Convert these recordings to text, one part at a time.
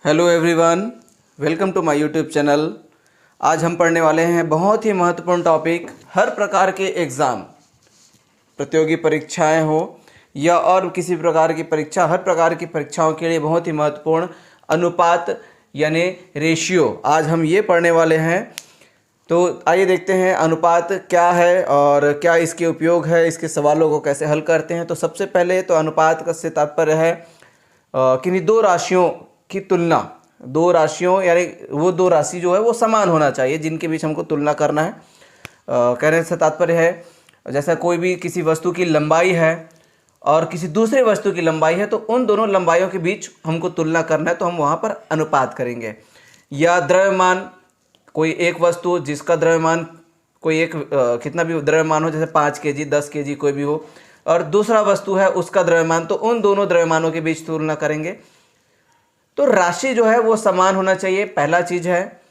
Hello everyone, welcome to my YouTube channel. आज हम पढ़ने वाले हैं बहुत ही महत्वपूर्ण टॉपिक। हर प्रकार के एग्ज़ाम, प्रतियोगी परीक्षाएं हो या और किसी प्रकार की परीक्षा, हर प्रकार की परीक्षाओं के लिए बहुत ही महत्वपूर्ण अनुपात यानी रेशियो आज हम ये पढ़ने वाले हैं। तो आइए देखते हैं अनुपात क्या है और क्या इसके उपयोग है, इसके सवालों को कैसे हल करते हैं। तो सबसे पहले तो अनुपात का से तात्पर्य है किन्हीं दो राशियों की तुलना। दो राशियों यानी वो दो राशि जो है वो समान होना चाहिए, जिनके बीच हमको तुलना करना है। कहने से तात्पर्य है जैसा कोई भी किसी वस्तु की लंबाई है और किसी दूसरे वस्तु की लंबाई है, तो उन दोनों लंबाइयों के बीच हमको तुलना करना है, तो हम वहाँ पर अनुपात करेंगे। या द्रव्यमान, कोई एक वस्तु जिसका द्रव्यमान कोई एक कितना भी द्रव्यमान हो, जैसे 5 kg 10 kg कोई भी हो, और दूसरा वस्तु है उसका द्रव्यमान, तो उन दोनों द्रव्यमानों के बीच तुलना करेंगे। तो राशि जो है वो समान होना चाहिए, पहला चीज है।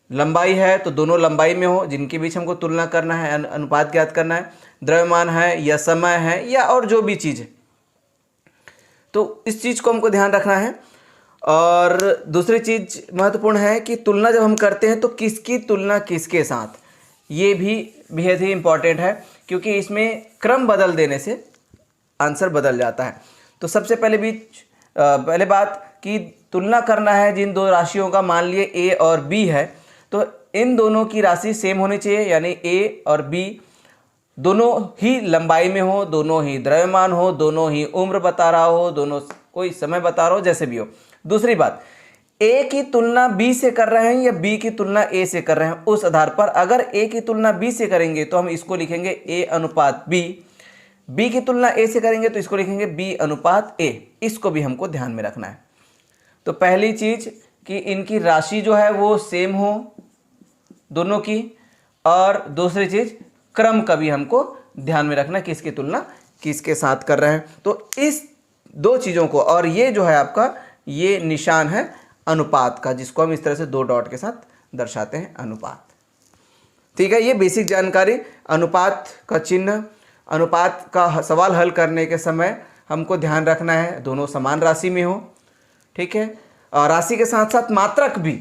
लंबाई है तो दोनों लंबाई में हो, जिनके बीच हमको तुलना करना है, अनुपात ज्ञात करना है। द्रव्यमान है या समय है या और जो भी चीज है, तो इस चीज को हमको ध्यान रखना है। और दूसरी चीज महत्वपूर्ण है कि तुलना जब हम करते हैं तो किसकी तुलना किसके साथ, ये भी बेहद ही इंपॉर्टेंट है, क्योंकि इसमें क्रम बदल देने से आंसर बदल जाता है। तो सबसे पहले बात कि तुलना करना है जिन दो राशियों का, मान लिए ए और बी है, तो इन दोनों की राशि सेम होनी चाहिए, यानी ए और बी दोनों ही लंबाई में हो, दोनों ही द्रव्यमान हो, दोनों ही उम्र बता रहा हो, दोनों कोई समय बता रहा हो, जैसे भी हो। दूसरी बात, ए की तुलना बी से कर रहे हैं या बी की तुलना ए से कर रहे हैं, उस आधार पर अगर ए की तुलना बी से करेंगे तो हम इसको लिखेंगे ए अनुपात बी, बी की तुलना ए से करेंगे तो इसको लिखेंगे बी अनुपात ए। इसको भी हमको ध्यान में रखना है। तो पहली चीज कि इनकी राशि जो है वो सेम हो दोनों की, और दूसरी चीज क्रम का भी हमको ध्यान में रखना, किसकी तुलना किसके साथ कर रहे हैं। तो इस दो चीजों को, और ये जो है आपका ये निशान है अनुपात का, जिसको हम इस तरह से दो डॉट के साथ दर्शाते हैं, अनुपात। ठीक है, ये बेसिक जानकारी अनुपात का चिन्ह। अनुपात का सवाल हल करने के समय हमको ध्यान रखना है दोनों समान राशि में हो। ठीक है, और राशि के साथ साथ मात्रक भी,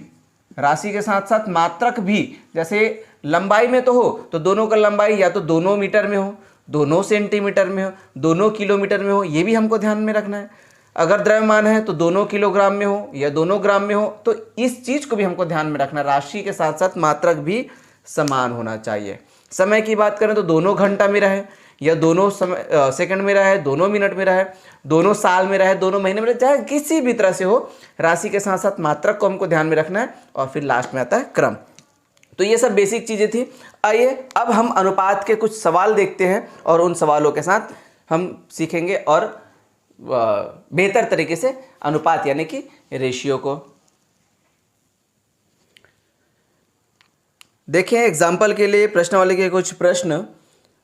राशि के साथ साथ मात्रक भी, जैसे लंबाई में तो हो तो दोनों का लंबाई या तो दोनों मीटर में हो, दोनों सेंटीमीटर में हो, दोनों किलोमीटर में हो, ये भी हमको ध्यान में रखना है। अगर द्रव्यमान है तो दोनों किलोग्राम में हो या दोनों ग्राम में हो, तो इस चीज को भी हमको ध्यान में रखना। राशि के साथ साथ मात्रक भी समान होना चाहिए। समय की बात करें तो दोनों घंटा में रहे या दोनों समय सेकंड में रहे, दोनों मिनट में रहे, दोनों साल में रहे, दोनों महीने में रहे, चाहे किसी भी तरह से हो, राशि के साथ साथ मात्रक को हमको ध्यान में रखना है। और फिर लास्ट में आता है क्रम। तो ये सब बेसिक चीजें थी। आइए अब हम अनुपात के कुछ सवाल देखते हैं और उन सवालों के साथ हम सीखेंगे और बेहतर तरीके से अनुपात यानी कि रेशियो को देखें। एग्जाम्पल के लिए प्रश्नावली के कुछ प्रश्न।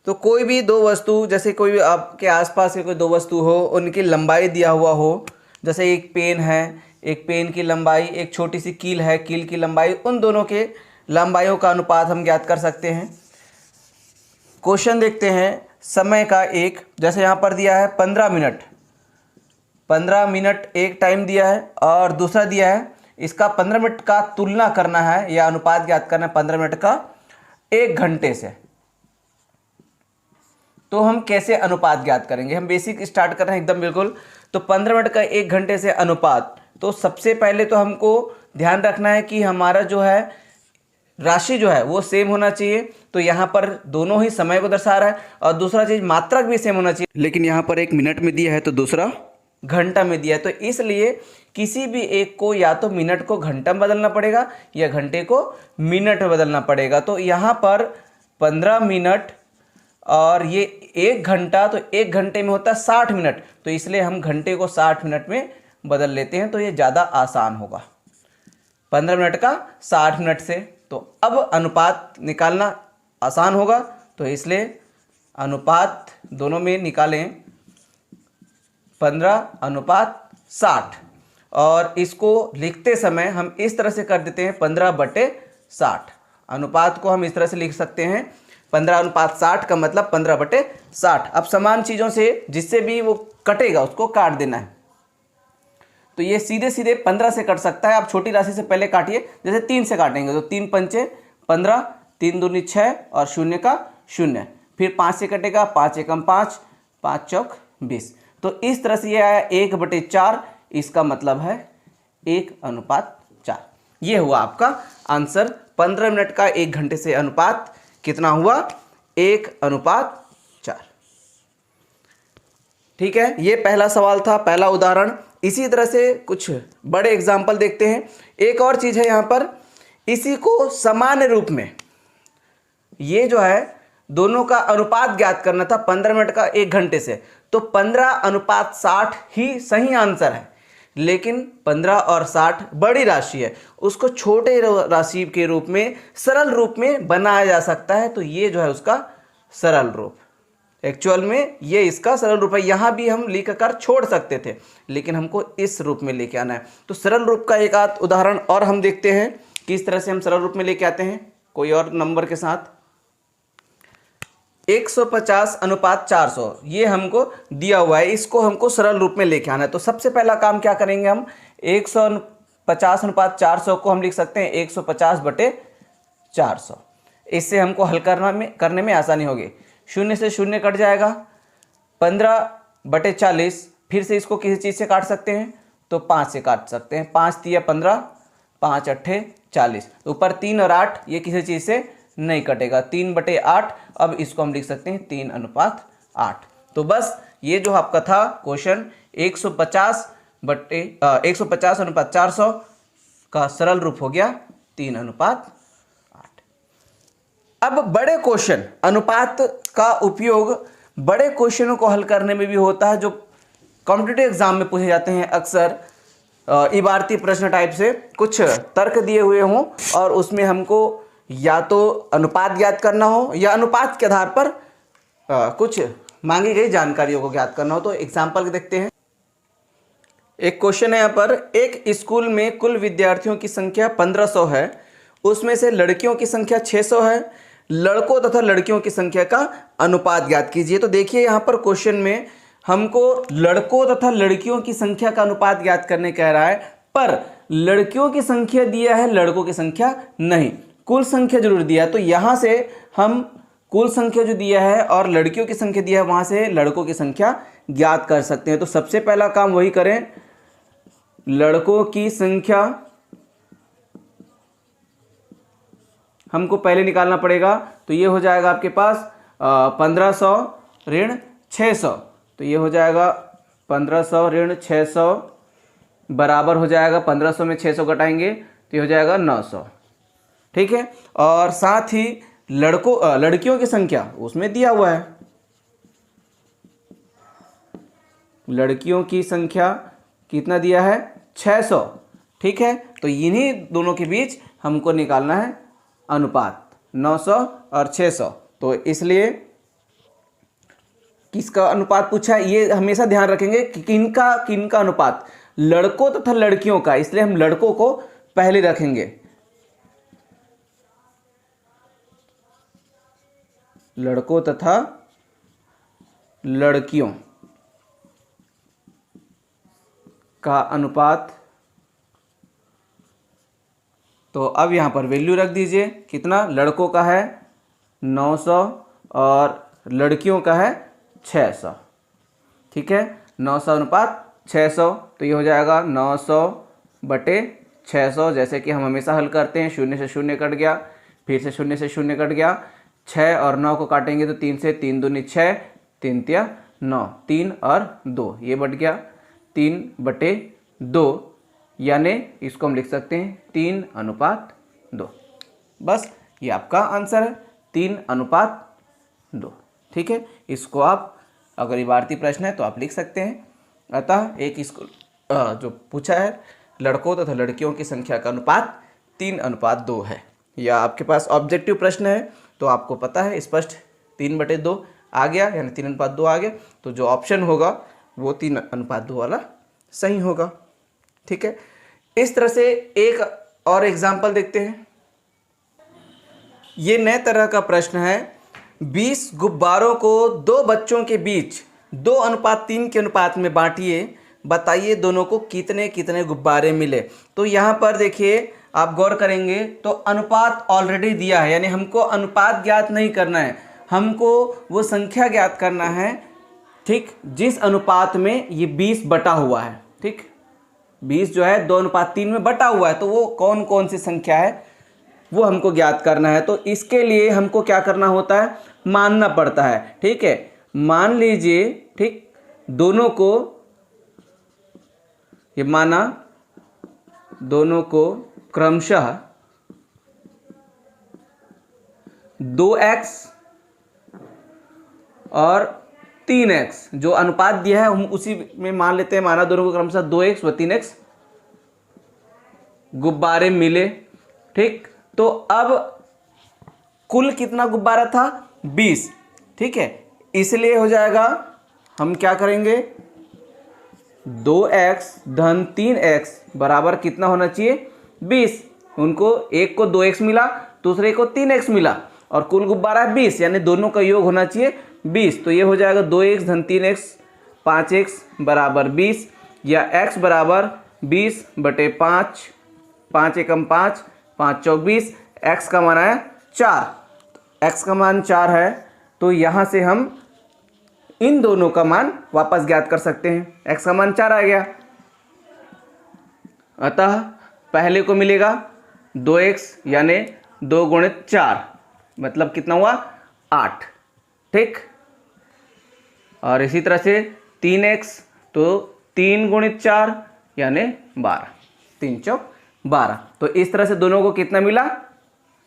तो कोई भी दो वस्तु, जैसे कोई भी आपके आसपास के कोई दो वस्तु हो, उनकी लंबाई दिया हुआ हो, जैसे एक पेन है, एक पेन की लंबाई, एक छोटी सी कील है, कील की लंबाई, उन दोनों के लंबाइयों का अनुपात हम ज्ञात कर सकते हैं। क्वेश्चन देखते हैं, समय का एक, जैसे यहाँ पर दिया है 15 मिनट, 15 मिनट एक टाइम दिया है, और दूसरा दिया है इसका 15 मिनट का तुलना करना है या अनुपात ज्ञात करना है 15 मिनट का 1 घंटे से। तो हम कैसे अनुपात ज्ञात करेंगे? हम बेसिक स्टार्ट कर रहे हैं एकदम बिल्कुल। तो 15 मिनट का 1 घंटे से अनुपात, तो सबसे पहले तो हमको ध्यान रखना है कि हमारा जो है राशि जो है वो सेम होना चाहिए। तो यहाँ पर दोनों ही समय को दर्शा रहा है, और दूसरा चीज मात्रक भी सेम होना चाहिए, लेकिन यहाँ पर एक मिनट में दिया है तो दूसरा घंटा में दिया है। तो इसलिए किसी भी एक को या तो मिनट को घंटा में बदलना पड़ेगा या घंटे को मिनट में बदलना पड़ेगा। तो यहाँ पर 15 मिनट और ये 1 घंटा, तो 1 घंटे में होता है 60 मिनट, तो इसलिए हम घंटे को 60 मिनट में बदल लेते हैं, तो ये ज़्यादा आसान होगा 15 मिनट का 60 मिनट से। तो अब अनुपात निकालना आसान होगा, तो इसलिए अनुपात दोनों में निकालें 15:60, और इसको लिखते समय हम इस तरह से कर देते हैं 15/60। अनुपात को हम इस तरह से लिख सकते हैं 15:60 का मतलब 15/60। अब समान चीज़ों से जिससे भी वो कटेगा उसको काट देना है। तो ये सीधे सीधे 15 से कट सकता है। आप छोटी राशि से पहले काटिए, जैसे 3 से काटेंगे तो 3 पंचे 15, 3 दूनी 6 और शून्य का शून्य, फिर 5 से कटेगा, 5 एकम 5, 5 चौक 20। तो इस तरह से ये आया 1/4, इसका मतलब है 1:4। ये हुआ आपका आंसर। 15 मिनट का 1 घंटे से अनुपात कितना हुआ? 1:4। ठीक है, ये पहला सवाल था, पहला उदाहरण। इसी तरह से कुछ बड़े एग्जाम्पल देखते हैं। एक और चीज है यहाँ पर, इसी को सामान्य रूप में, ये जो है दोनों का अनुपात ज्ञात करना था 15 मिनट का 1 घंटे से, तो 15:60 ही सही आंसर है। लेकिन 15 और 60 बड़ी राशि है, उसको छोटे राशि के रूप में, सरल रूप में बनाया जा सकता है। तो ये जो है उसका सरल रूप, एक्चुअल में ये इसका सरल रूप है। यहाँ भी हम लिख कर छोड़ सकते थे, लेकिन हमको इस रूप में लेके आना है। तो सरल रूप का एक आध उदाहरण और हम देखते हैं किस तरह से हम सरल रूप में लेके आते हैं, कोई और नंबर के साथ। 150:400 ये हमको दिया हुआ है, इसको हमको सरल रूप में लेके आना है। तो सबसे पहला काम क्या करेंगे हम, 150:400 को हम लिख सकते हैं 150/400। इससे हमको हल करने में आसानी होगी। शून्य से शून्य कट जाएगा, 15/40, फिर से इसको किसी चीज़ से काट सकते हैं तो 5 से काट सकते हैं। 5 तिया 15, 5 अट्ठे 40, ऊपर 3 और 8 ये किसी चीज़ से नहीं कटेगा, 3/8। अब इसको हम लिख सकते हैं 3:8। तो बस ये जो आपका था क्वेश्चन 150/400 का सरल रूप हो गया 3:8। अब बड़े क्वेश्चन, अनुपात का उपयोग बड़े क्वेश्चनों को हल करने में भी होता है, जो कॉम्पिटिटिव एग्जाम में पूछे जाते हैं अक्सर। इबारती प्रश्न टाइप से कुछ तर्क दिए हुए हों और उसमें हमको या तो अनुपात ज्ञात करना हो या अनुपात के आधार पर कुछ मांगी गई जानकारियों को ज्ञात करना हो। तो एग्जाम्पल देखते हैं। एक क्वेश्चन है यहाँ पर, एक स्कूल में कुल विद्यार्थियों की संख्या 1500 है, उसमें से लड़कियों की संख्या 600 है, लड़कों तथा लड़कियों की संख्या का अनुपात ज्ञात कीजिए। तो देखिए यहाँ पर क्वेश्चन में हमको लड़कों तथा लड़कियों की संख्या का अनुपात ज्ञात करने कह रहा है, पर लड़कियों की संख्या दिया है, लड़कों की संख्या नहीं, कुल संख्या जरूर दिया है। तो यहाँ से हम कुल संख्या जो दिया है और लड़कियों की संख्या दिया है, वहाँ से लड़कों की संख्या ज्ञात कर सकते हैं। तो सबसे पहला काम वही करें, लड़कों की संख्या हमको पहले निकालना पड़ेगा। तो ये हो जाएगा आपके पास 1500 ऋण 600, तो ये हो जाएगा 1500 ऋण 600 बराबर हो जाएगा, 1500 में 600 घटाएंगे तो ये हो जाएगा 900। ठीक है, और साथ ही लड़कियों की संख्या उसमें दिया हुआ है, लड़कियों की संख्या कितना दिया है, 600। ठीक है, तो इन्हीं दोनों के बीच हमको निकालना है अनुपात, 900 और 600। तो इसलिए किसका अनुपात पूछा है, ये हमेशा ध्यान रखेंगे कि किनका अनुपात, लड़कों तथा लड़कियों का, इसलिए हम लड़कों को पहले रखेंगे। लड़कों तथा लड़कियों का अनुपात। तो अब यहाँ पर वैल्यू रख दीजिए, कितना, लड़कों का है 900 और लड़कियों का है 600। ठीक है, 900 अनुपात 600, तो ये हो जाएगा 900/600, जैसे कि हम हमेशा हल करते हैं। शून्य से शून्य कट गया, फिर से शून्य से शून्य कट गया, 6 और 9 को काटेंगे तो 3 से, 3 दूनी 6, 3 तिया 9, 3 और 2 ये बट गया 3/2, यानी इसको हम लिख सकते हैं 3:2। बस ये आपका आंसर है, 3:2। ठीक है, इसको आप अगर इबारती प्रश्न है तो आप लिख सकते हैं। अतः एक स्कूल जो पूछा है, लड़कों तथा लड़कियों की संख्या का अनुपात 3:2 है। या आपके पास ऑब्जेक्टिव प्रश्न है तो आपको पता है स्पष्ट 3/2 आ गया, यानी 3:2 आ गया, तो जो ऑप्शन होगा वो 3:2 वाला सही होगा। ठीक है, इस तरह से एक और एग्जाम्पल देखते हैं। ये नए तरह का प्रश्न है, 20 गुब्बारों को 2 बच्चों के बीच 2:3 के अनुपात में बांटिए बताइए दोनों को कितने कितने गुब्बारे मिले। तो यहाँ पर देखिए आप गौर करेंगे तो अनुपात ऑलरेडी दिया है, यानी हमको अनुपात ज्ञात नहीं करना है, हमको वो संख्या ज्ञात करना है, ठीक, जिस अनुपात में ये 20 बटा हुआ है। ठीक, 20 जो है 2:3 में बटा हुआ है, तो वो कौन कौन सी संख्या है वो हमको ज्ञात करना है। तो इसके लिए हमको क्या करना होता है, मानना पड़ता है। ठीक है, मान लीजिए, ठीक, दोनों को ये माना, दोनों को क्रमशः 2x और 3x जो अनुपात दिया है हम उसी में मान लेते हैं, माना दोनों को क्रमशः 2x व 3x गुब्बारे मिले। ठीक, तो अब कुल कितना गुब्बारा था, 20। ठीक है, इसलिए हो जाएगा, हम क्या करेंगे, 2x धन 3x बराबर कितना होना चाहिए, 20। उनको एक को 2x मिला, दूसरे को 3x मिला और कुल गुब्बारा है 20, यानी दोनों का योग होना चाहिए 20। तो ये हो जाएगा 2x धन 3x 5x बराबर 20, या x बराबर 20/5, 5 एकम 5, 5 चौक 20, x का मान है 4, x का मान 4 है। तो यहाँ से हम इन दोनों का मान वापस ज्ञात कर सकते हैं। x का मान 4 आ गया, अतः पहले को मिलेगा 2x यानी 2 गुणित 4 मतलब कितना हुआ, 8। ठीक, और इसी तरह से 3x, तो 3 गुणित 4 यानी 12, 3 चौक 12। तो इस तरह से दोनों को कितना मिला,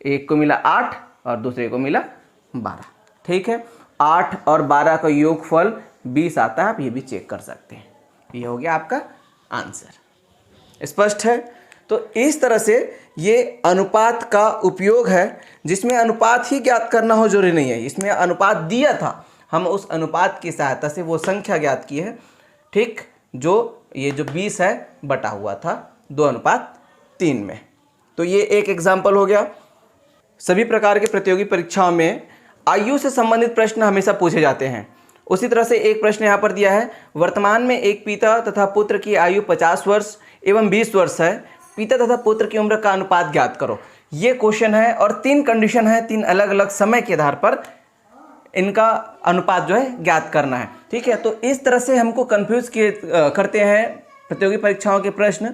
एक को मिला 8 और दूसरे को मिला 12। ठीक है, 8 और 12 का योगफल 20 आता है, आप ये भी चेक कर सकते हैं। ये हो गया आपका आंसर। स्पष्ट है? तो इस तरह से ये अनुपात का उपयोग है, जिसमें अनुपात ही ज्ञात करना हो जरूरी नहीं है, इसमें अनुपात दिया था, हम उस अनुपात की सहायता से वो संख्या ज्ञात की है। ठीक, जो ये जो 20 है बटा हुआ था 2:3 में। तो ये एक एग्जाम्पल हो गया। सभी प्रकार के प्रतियोगी परीक्षाओं में आयु से संबंधित प्रश्न हमेशा पूछे जाते हैं। उसी तरह से एक प्रश्न यहाँ पर दिया है, वर्तमान में एक पिता तथा पुत्र की आयु 50 वर्ष एवं 20 वर्ष है, पिता तथा पुत्र की उम्र का अनुपात ज्ञात करो। ये क्वेश्चन है और 3 कंडीशन है, 3 अलग अलग समय के आधार पर इनका अनुपात जो है ज्ञात करना है। ठीक है, तो इस तरह से हमको कंफ्यूज करते हैं प्रतियोगी परीक्षाओं के प्रश्न,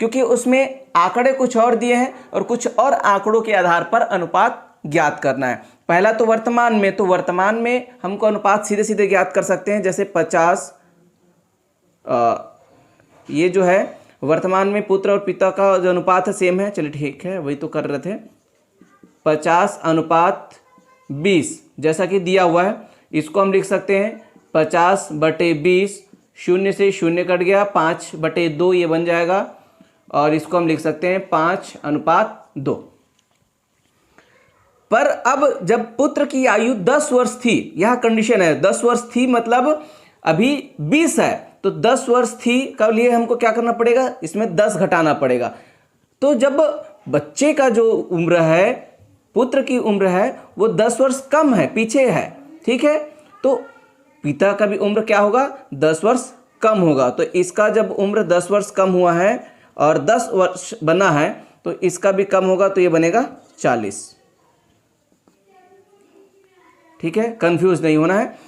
क्योंकि उसमें आंकड़े कुछ और दिए हैं और कुछ और आंकड़ों के आधार पर अनुपात ज्ञात करना है। पहला तो वर्तमान में, तो वर्तमान में हमको अनुपात सीधे सीधे ज्ञात कर सकते हैं, जैसे 50, ये जो है वर्तमान में पुत्र और पिता का जो अनुपात है सेम है, चलिए ठीक है, वही तो कर रहे थे, 50:20 जैसा कि दिया हुआ है। इसको हम लिख सकते हैं 50/20, 0 से 0 कट गया, 5/2 ये बन जाएगा, और इसको हम लिख सकते हैं 5:2। पर अब जब पुत्र की आयु 10 वर्ष थी, यह कंडीशन है, 10 वर्ष थी मतलब अभी 20 है, तो 10 वर्ष थी का लिए हमको क्या करना पड़ेगा, इसमें 10 घटाना पड़ेगा। तो जब बच्चे का जो उम्र है, पुत्र की उम्र है, वो 10 वर्ष कम है, पीछे है। ठीक है, तो पिता का भी उम्र क्या होगा, 10 वर्ष कम होगा। तो इसका जब उम्र 10 वर्ष कम हुआ है और 10 वर्ष बना है, तो इसका भी कम होगा, तो ये बनेगा 40। ठीक है, कंफ्यूज नहीं होना है।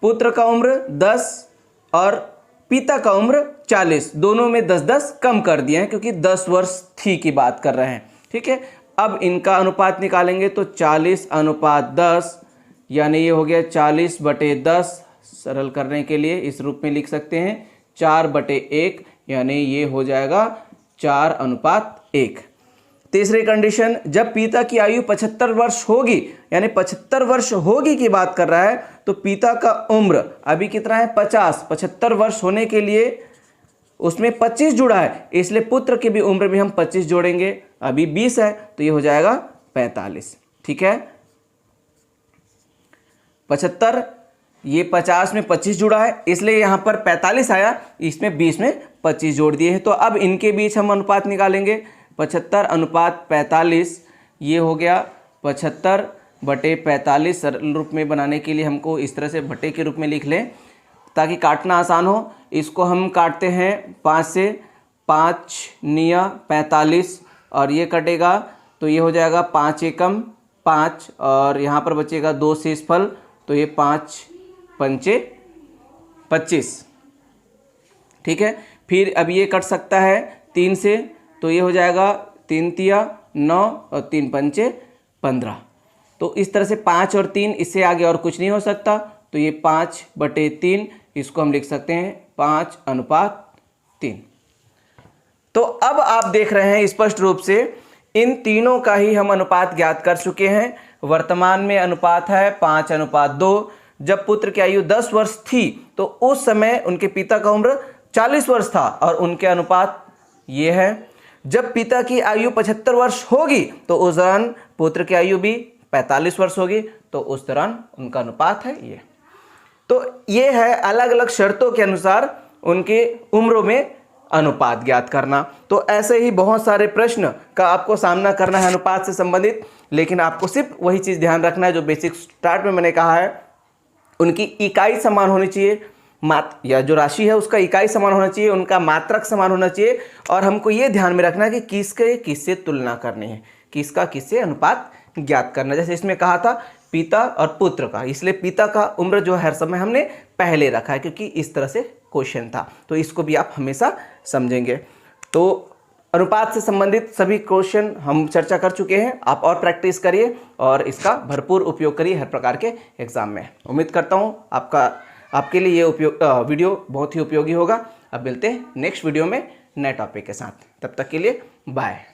पुत्र का उम्र 10 और पिता का उम्र 40, दोनों में 10-10 कम कर दिए हैं, क्योंकि 10 वर्ष थी की बात कर रहे हैं। ठीक है, अब इनका अनुपात निकालेंगे तो 40:10 यानी ये हो गया 40/10। सरल करने के लिए इस रूप में लिख सकते हैं 4/1, यानी ये हो जाएगा 4:1। तीसरी कंडीशन, जब पिता की आयु 75 वर्ष होगी, यानी 75 वर्ष होगी की बात कर रहा है, तो पिता का उम्र अभी कितना है, 50। 75 वर्ष होने के लिए उसमें 25 जुड़ा है, इसलिए पुत्र की भी उम्र में हम 25 जोड़ेंगे, अभी 20 है, तो ये हो जाएगा 45। ठीक है, 75, ये 50 में 25 जुड़ा है, इसलिए यहाँ पर 45 आया, इसमें 20 में 25 जोड़ दिए हैं। तो अब इनके बीच हम अनुपात निकालेंगे, 75:45, ये हो गया 75/45। सरल रूप में बनाने के लिए हमको इस तरह से बटे के रूप में लिख लें, ताकि काटना आसान हो। इसको हम काटते हैं 5 से, 5 निया 45 और ये कटेगा तो ये हो जाएगा 5 एकम 5 और यहाँ पर बचेगा 2 शेषफल तो ये 5 पंचे 25। ठीक है, फिर अब ये कट सकता है 3 से तो ये हो जाएगा 3 तिया 9 और 3 पंचे 15। तो इस तरह से 5 और 3, इससे आगे और कुछ नहीं हो सकता। तो ये 5/3 इसको हम लिख सकते हैं 5:3। तो अब आप देख रहे हैं स्पष्ट रूप से इन तीनों का ही हम अनुपात ज्ञात कर चुके हैं। वर्तमान में अनुपात है 5:2। जब पुत्र की आयु 10 वर्ष थी तो उस समय उनके पिता का उम्र 40 वर्ष था और उनके अनुपात ये है। जब पिता की आयु 75 वर्ष होगी तो उस दौरान पुत्र की आयु भी 45 वर्ष होगी, तो उस दौरान उनका अनुपात है ये। तो ये है अलग अलग शर्तों के अनुसार उनके उम्रों में अनुपात ज्ञात करना। तो ऐसे ही बहुत सारे प्रश्न का आपको सामना करना है अनुपात से संबंधित, लेकिन आपको सिर्फ वही चीज़ ध्यान रखना है जो बेसिक स्टार्ट में मैंने कहा है। उनकी इकाई समान होनी चाहिए, या जो राशि है उसका इकाई समान होना चाहिए, उनका मात्रक समान होना चाहिए, और हमको ये ध्यान में रखना है कि किसके किससे तुलना करनी है, किसका किससे अनुपात ज्ञात करना। जैसे इसमें कहा था पिता और पुत्र का, इसलिए पिता का उम्र जो हर समय हमने पहले रखा है क्योंकि इस तरह से क्वेश्चन था। तो इसको भी आप हमेशा समझेंगे। तो अनुपात से संबंधित सभी क्वेश्चन हम चर्चा कर चुके हैं। आप और प्रैक्टिस करिए और इसका भरपूर उपयोग करिए हर प्रकार के एग्जाम में। उम्मीद करता हूँ आपके लिए ये वीडियो बहुत ही उपयोगी होगा। अब मिलते हैं नेक्स्ट वीडियो में नए टॉपिक के साथ। तब तक के लिए बाय।